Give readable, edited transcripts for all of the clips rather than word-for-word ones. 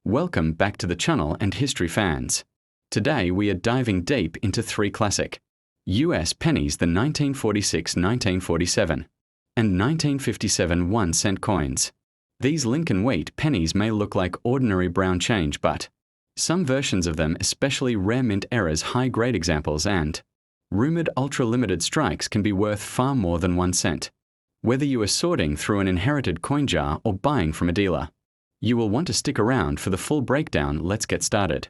Welcome back to the channel and history fans. Today we are diving deep into three classic US pennies, the 1946-1947 and 1957 1-cent coins. These Lincoln wheat pennies may look like ordinary brown change, but some versions of them, especially rare mint errors, high-grade examples, and rumored ultra-limited strikes can be worth far more than 1 cent. Whether you are sorting through an inherited coin jar or buying from a dealer, you will want to stick around for the full breakdown. Let's get started.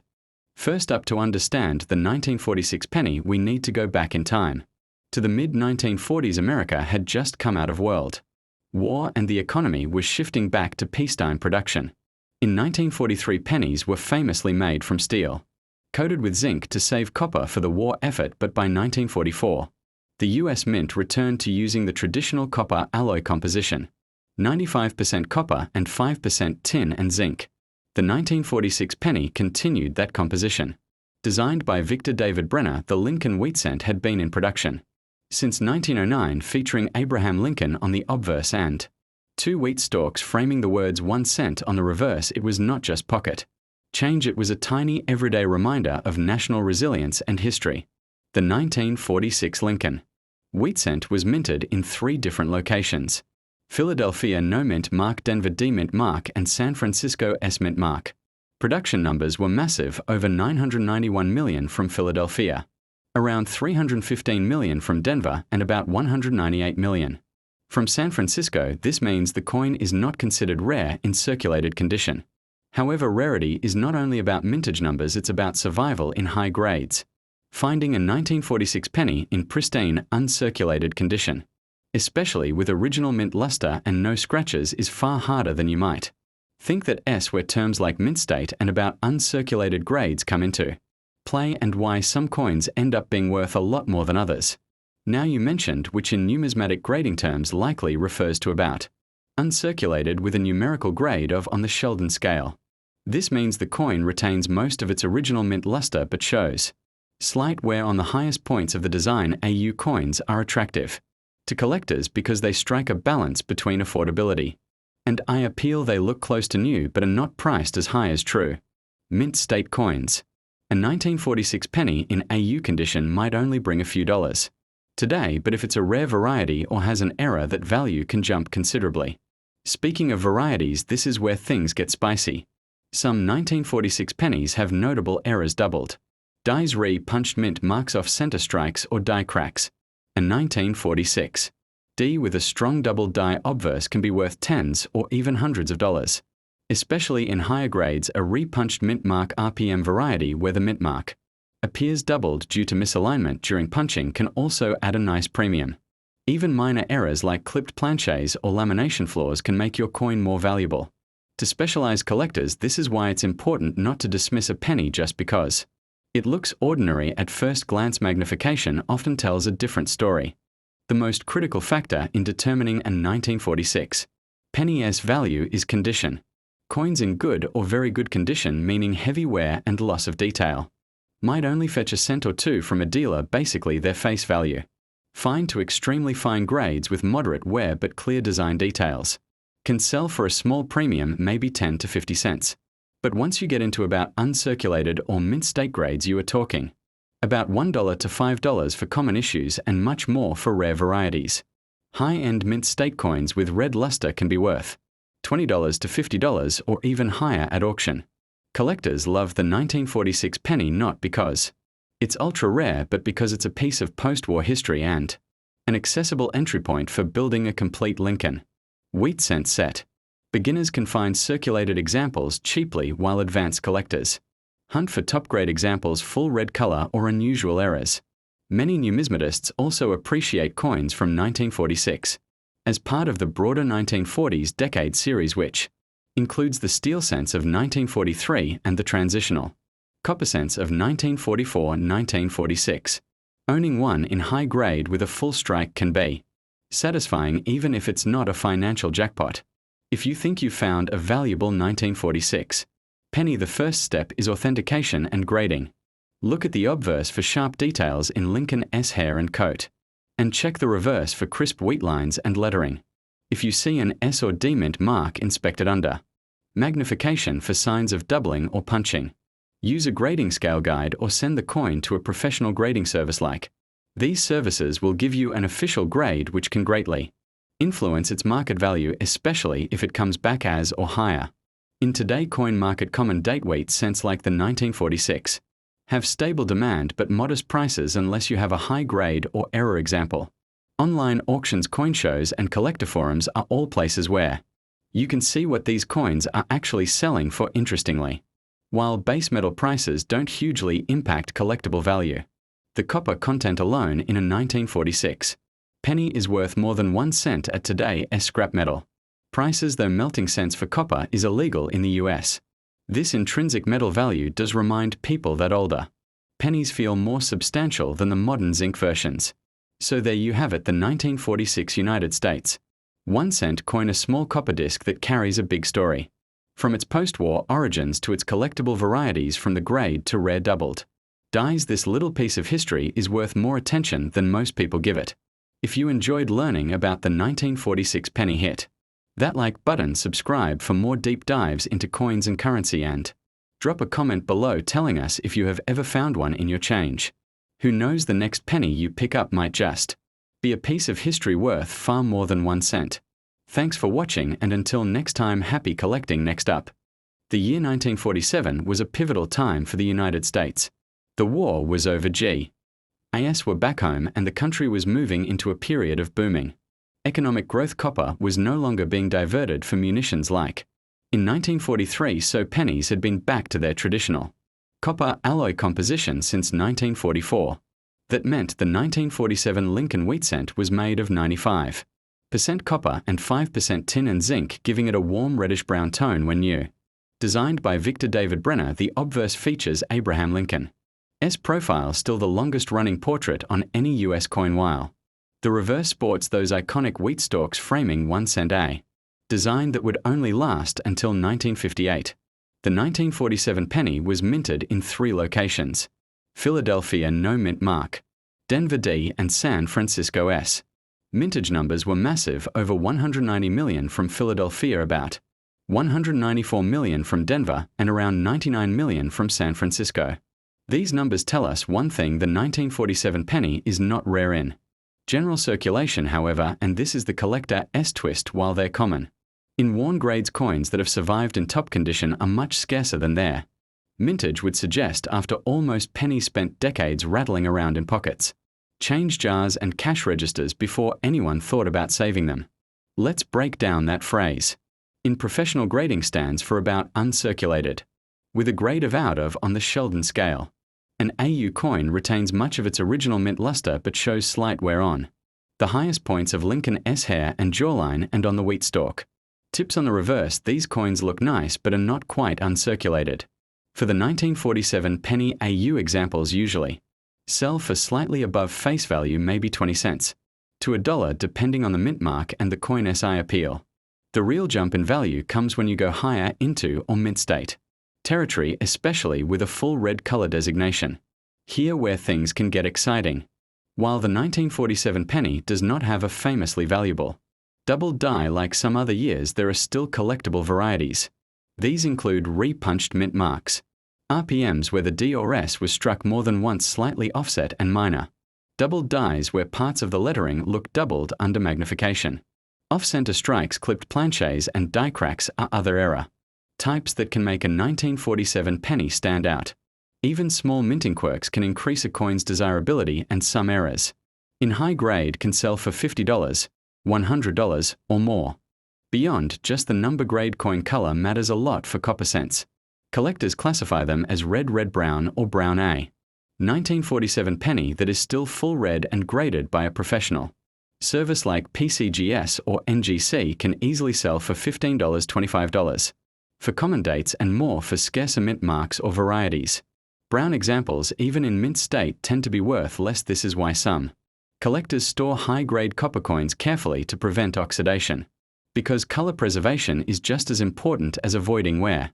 First up, to understand the 1946 penny, we need to go back in time. To the mid-1940s, America had just come out of World War and the economy was shifting back to peacetime production. In 1943, pennies were famously made from steel, coated with zinc to save copper for the war effort, but by 1944, the US Mint returned to using the traditional copper alloy composition, 95% copper and 5% tin and zinc. The 1946 penny continued that composition. Designed by Victor David Brenner, the Lincoln wheat cent had been in production since 1909, featuring Abraham Lincoln on the obverse and 2 wheat stalks framing the words 1 cent on the reverse. It was not just pocket change, it was a tiny everyday reminder of national resilience and history. The 1946 Lincoln wheat cent was minted in 3 different locations: Philadelphia No Mint Mark, Denver D Mint Mark, and San Francisco S Mint Mark. Production numbers were massive, over 991 million from Philadelphia, around 315 million from Denver, and about 198 million from San Francisco. This means the coin is not considered rare in circulated condition. However, rarity is not only about mintage numbers, it's about survival in high grades. Finding a 1946 penny in pristine, uncirculated condition, especially with original mint luster and no scratches, is far harder than you might think. That S where terms like mint state and about uncirculated grades come into play, and why some coins end up being worth a lot more than others. Now you mentioned, which in numismatic grading terms likely refers to about uncirculated with a numerical grade of on the Sheldon scale. This means the coin retains most of its original mint luster but shows slight wear on the highest points of the design. AU coins are attractive to collectors because they strike a balance between affordability and eye appeal. They look close to new but are not priced as high as true mint state coins. A 1946 penny in AU condition might only bring a few dollars today, but if it's a rare variety or has an error, that value can jump considerably. Speaking of varieties, this is where things get spicy. Some 1946 pennies have notable errors: doubled dies, re-punched mint marks off center strikes or die cracks. A 1946 D with a strong double die obverse can be worth tens or even hundreds of dollars, especially in higher grades. A re-punched mint mark RPM variety where the mint mark appears doubled due to misalignment during punching can also add a nice premium. Even minor errors like clipped planchets or lamination flaws can make your coin more valuable. To specialized collectors, this is why it's important not to dismiss a penny just because it looks ordinary at first glance. Magnification often tells a different story. The most critical factor in determining a 1946 penny's value is condition. Coins in good or very good condition, meaning heavy wear and loss of detail, might only fetch a cent or two from a dealer, basically their face value. Fine to extremely fine grades with moderate wear but clear design details can sell for a small premium, maybe 10 to 50 cents. But once you get into about uncirculated or mint state grades, you are talking about $1 to $5 for common issues and much more for rare varieties. High-end mint state coins with red luster can be worth $20 to $50 or even higher at auction. Collectors love the 1946 penny not because it's ultra rare, but because it's a piece of post-war history and an accessible entry point for building a complete Lincoln wheat cent set. Beginners can find circulated examples cheaply, while advanced collectors hunt for top-grade examples, full red color or unusual errors. Many numismatists also appreciate coins from 1946 as part of the broader 1940s decade series, which includes the steel cents of 1943 and the transitional copper cents of 1944-1946. Owning one in high grade with a full strike can be satisfying, even if it's not a financial jackpot. If you think you found a valuable 1946 penny, the first step is authentication and grading. Look at the obverse for sharp details in Lincoln S hair and coat, and check the reverse for crisp wheat lines and lettering. If you see an S or D mint mark, inspect it under Magnification for signs of doubling or punching. Use a grading scale guide or send the coin to a professional grading service like. These services will give you an official grade which can greatly influence its market value, especially if it comes back as or higher. In today's coin market, common date weight cents like the 1946 have stable demand but modest prices unless you have a high grade or error example. Online auctions, coin shows and collector forums are all places where you can see what these coins are actually selling for. Interestingly, while base metal prices don't hugely impact collectible value, the copper content alone in a 1946 penny is worth more than 1 cent at today's scrap metal prices, though melting cents for copper is illegal in the US. This intrinsic metal value does remind people that older pennies feel more substantial than the modern zinc versions. So there you have it, the 1946 United States 1 cent coin, a small copper disc that carries a big story. From its post-war origins to its collectible varieties, from the grade to rare doubled dies, this little piece of history is worth more attention than most people give it. If you enjoyed learning about the 1946 penny, hit that like button, subscribe for more deep dives into coins and currency, and drop a comment below telling us if you have ever found one in your change. Who knows, the next penny you pick up might just be a piece of history worth far more than 1 cent. Thanks for watching, and until next time, happy collecting. Next up, the year 1947 was a pivotal time for the United States. The war was over, GIs were back home, and the country was moving into a period of booming economic growth. Copper was no longer being diverted for munitions like in 1943, so pennies had been back to their traditional copper alloy composition since 1944. That meant the 1947 Lincoln wheat cent was made of 95% copper and 5% tin and zinc, giving it a warm reddish-brown tone when new. Designed by Victor David Brenner, the obverse features Abraham Lincoln's profile, still the longest-running portrait on any US coin, while the reverse sports those iconic wheat stalks framing 1 cent a design that would only last until 1958. The 1947 penny was minted in 3 locations: Philadelphia, no mint mark; Denver, D; and San Francisco, S. Mintage numbers were massive, over 190 million from Philadelphia, about 194 million from Denver, and around 99 million from San Francisco. These numbers tell us one thing: the 1947 penny is not rare in general circulation, however, and this is the collector's twist. While they're common in worn grades, coins that have survived in top condition are much scarcer than their mintage would suggest. After almost, pennies spent decades rattling around in pockets, change jars and cash registers before anyone thought about saving them. Let's break down that phrase. In professional grading stands for about uncirculated, with a grade of out of on the Sheldon scale. An AU coin retains much of its original mint luster but shows slight wear on the highest points of Lincoln's hair and jawline and on the wheat stalk tips. On the reverse, these coins look nice but are not quite uncirculated. For the 1947 penny, AU examples usually sell for slightly above face value, maybe 20 cents to $1, depending on the mint mark and the coin's eye appeal. The real jump in value comes when you go higher into or mint state territory, especially with a full red color designation. Here where things can get exciting. While the 1947 penny does not have a famously valuable double die like some other years, there are still collectible varieties. These include repunched mint marks, RPMs where the D or S was struck more than once, slightly offset, and minor double dies where parts of the lettering look doubled under magnification. Off-center strikes, clipped planchets, and die cracks are other error types that can make a 1947 penny stand out. Even small minting quirks can increase a coin's desirability, and some errors in high grade can sell for $50, $100, or more. Beyond just the number, grade coin color matters a lot for copper cents. Collectors classify them as red, red-brown, or brown A. 1947 penny that is still full red and graded by a professional service like PCGS or NGC can easily sell for $15, $25. For common dates and more for scarcer mint marks or varieties. Brown examples, even in mint state, tend to be worth less. This is why some collectors store high-grade copper coins carefully to prevent oxidation, because color preservation is just as important as avoiding wear.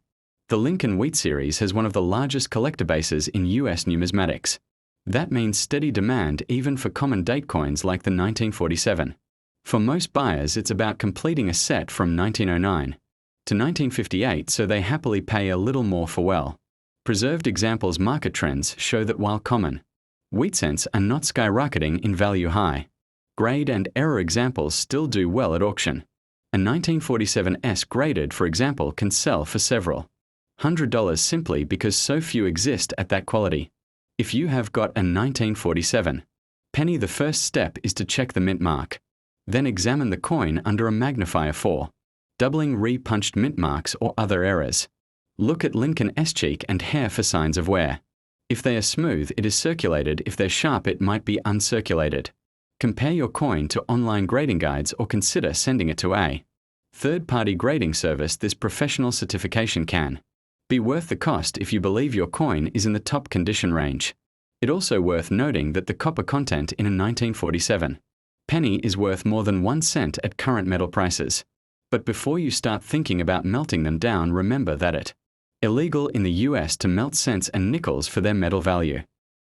The Lincoln Wheat Series has one of the largest collector bases in US numismatics. That means steady demand even for common date coins like the 1947. For most buyers, it's about completing a set from 1909. to 1958, so they happily pay a little more for well. Preserved examples market trends show that while common, wheat cents are not skyrocketing in value high. Grade and error examples still do well at auction. A 1947S graded, for example, can sell for several $100 simply because so few exist at that quality. If you have got a 1947 penny, the first step is to check the mint mark. Then examine the coin under a magnifier for doubling, re-punched mint marks or other errors. Look at Lincoln S cheek and hair for signs of wear. If they are smooth, it is circulated. If they're sharp, it might be uncirculated. Compare your coin to online grading guides or consider sending it to a third-party grading service. This professional certification can be worth the cost if you believe your coin is in the top condition range. It's also worth noting that the copper content in a 1947 penny is worth more than 1 cent at current metal prices. But before you start thinking about melting them down, remember that it's illegal in the US to melt cents and nickels for their metal value.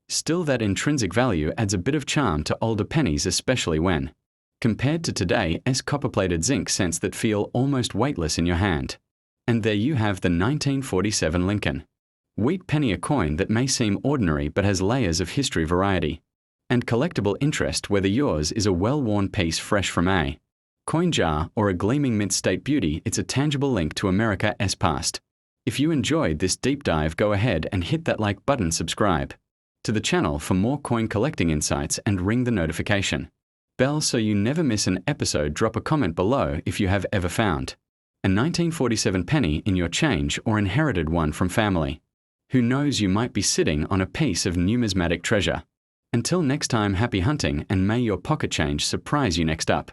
Still, that intrinsic value adds a bit of charm to older pennies, especially when compared to today's copper-plated zinc cents that feel almost weightless in your hand. And there you have the 1947 Lincoln wheat penny, a coin that may seem ordinary but has layers of history, variety, and collectible interest. Whether yours is a well-worn piece fresh from a coin jar or a gleaming mint state beauty, it's a tangible link to America's past. If you enjoyed this deep dive, go ahead and hit that like button, subscribe to the channel for more coin collecting insights, and ring the notification bell so you never miss an episode. Drop a comment below if you have ever found a 1947 penny in your change or inherited one from family. Who knows, you might be sitting on a piece of numismatic treasure. Until next time, happy hunting, and may your pocket change surprise you. Next up.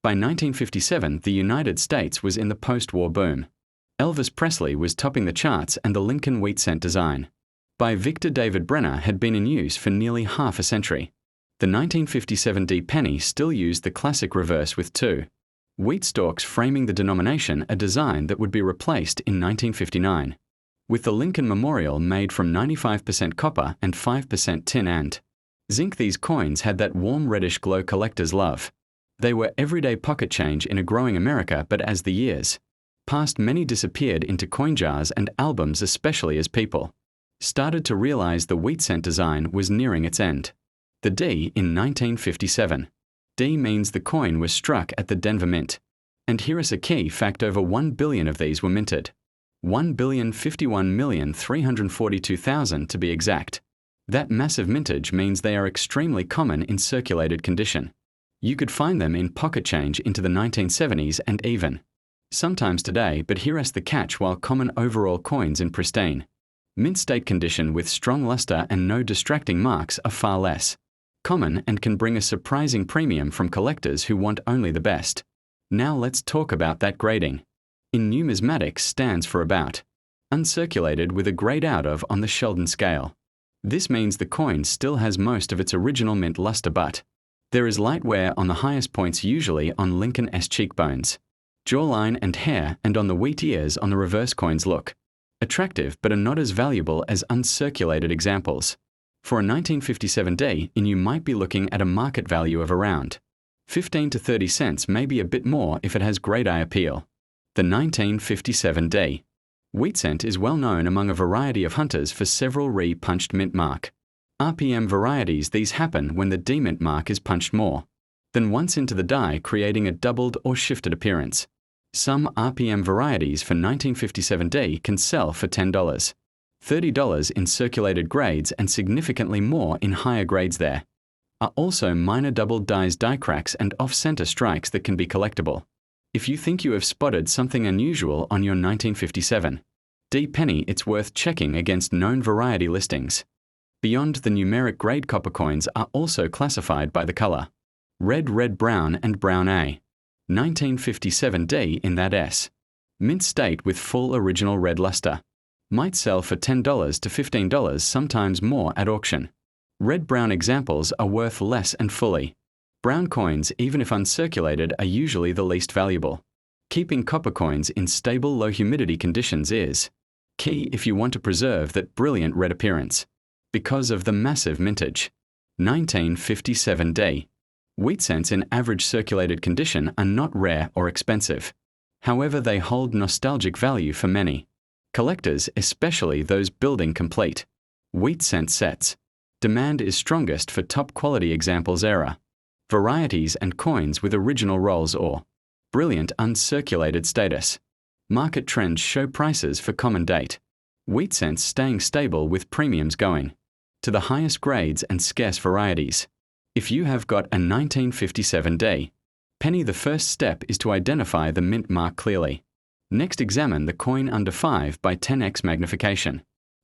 By 1957, the United States was in the post-war boom. Elvis Presley was topping the charts, and the Lincoln wheat cent design by Victor David Brenner had been in use for nearly half a century. The 1957 D penny still used the classic reverse with 2 wheat stalks framing the denomination, a design that would be replaced in 1959 with the Lincoln Memorial, made from 95% copper and 5% tin and zinc. These coins had that warm reddish glow collectors love. They were everyday pocket change in a growing America, but as the years passed, many disappeared into coin jars and albums, especially as people started to realize the wheat cent design was nearing its end. The D in 1957. D means the coin was struck at the Denver Mint. And here is a key fact: over 1 billion of these were minted. 1,051,342,000 to be exact. That massive mintage means they are extremely common in circulated condition. You could find them in pocket change into the 1970s and even sometimes today, but here is the catch: while common overall, coins in pristine mint state condition with strong luster and no distracting marks are far less common and can bring a surprising premium from collectors who want only the best. Now let's talk about that grading. In numismatics, stands for about uncirculated with a grade out of on the Sheldon scale. This means the coin still has most of its original mint luster, but there is light wear on the highest points, usually on Lincoln S cheekbones, jawline and hair, and on the wheat ears. On the reverse, coins look attractive but are not as valuable as uncirculated examples. For a 1957 D in, you might be looking at a market value of around 15 to 30 cents, maybe a bit more if it has grade eye appeal. The 1957 D wheat cent is well known among a variety of hunters for several re-punched mint mark RPM varieties. These happen when the D mint mark is punched more than once into the die, creating a doubled or shifted appearance. Some RPM varieties for 1957 D can sell for $10, $30 in circulated grades, and significantly more in higher grades. There are also minor doubled dies, die cracks, and off-center strikes that can be collectible. If you think you have spotted something unusual on your 1957 D penny, it's worth checking against known variety listings. Beyond the numeric grade, copper coins are also classified by the color: red, red, brown, and brown. A 1957 D in that S mint state with full original red luster might sell for $10 to $15, sometimes more at auction. Red-brown examples are worth less, and fully brown coins, even if uncirculated, are usually the least valuable. Keeping copper coins in stable, low humidity conditions is key if you want to preserve that brilliant red appearance. Because of the massive mintage. 1957 D wheat cents in average circulated condition are not rare or expensive. However, they hold nostalgic value for many collectors, especially those building complete wheat cent sets. Demand is strongest for top quality examples era, varieties and coins with original rolls or brilliant uncirculated status. Market trends show prices for common date wheat cents staying stable with premiums going to the highest grades and scarce varieties. If you have got a 1957D penny, the first step is to identify the mint mark clearly. Next, examine the coin under 5 by 10x magnification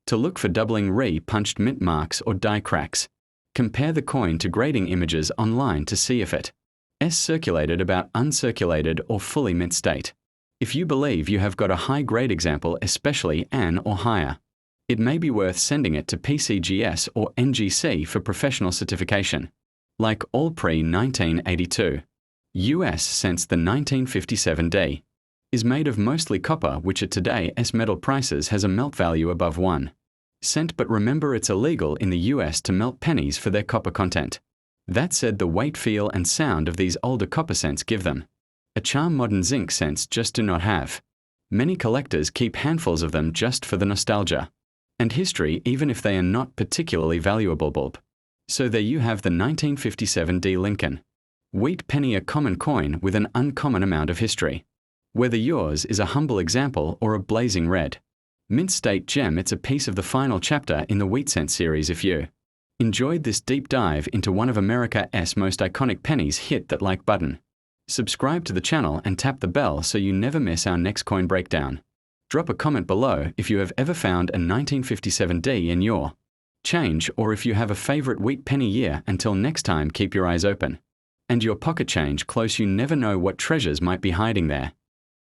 to look for doubling re-punched mint marks or die cracks. Compare the coin to grading images online to see if it is circulated about uncirculated or fully mint state. If you believe you have got a high-grade example, especially AN or higher, it may be worth sending it to PCGS or NGC for professional certification. Like all pre-1982 US cents, the 1957D is made of mostly copper, which at today's metal prices has a melt value above 1 cent, but remember it's illegal in the US to melt pennies for their copper content. That said, the weight, feel and sound of these older copper cents give them a charm modern zinc cents just do not have. Many collectors keep handfuls of them just for the nostalgia and history, even if they are not particularly valuable bulb. So there you have the 1957D Lincoln wheat penny, a common coin with an uncommon amount of history. Whether yours is a humble example or a blazing red mint state gem, it's a piece of the final chapter in the wheat cent series. If you enjoyed this deep dive into one of America's most iconic pennies, hit that like button, subscribe to the channel and tap the bell so you never miss our next coin breakdown. Drop a comment below if you have ever found a 1957D in your change, or if you have a favorite wheat penny year. Until next time, keep your eyes open and your pocket change close. You never know what treasures might be hiding there.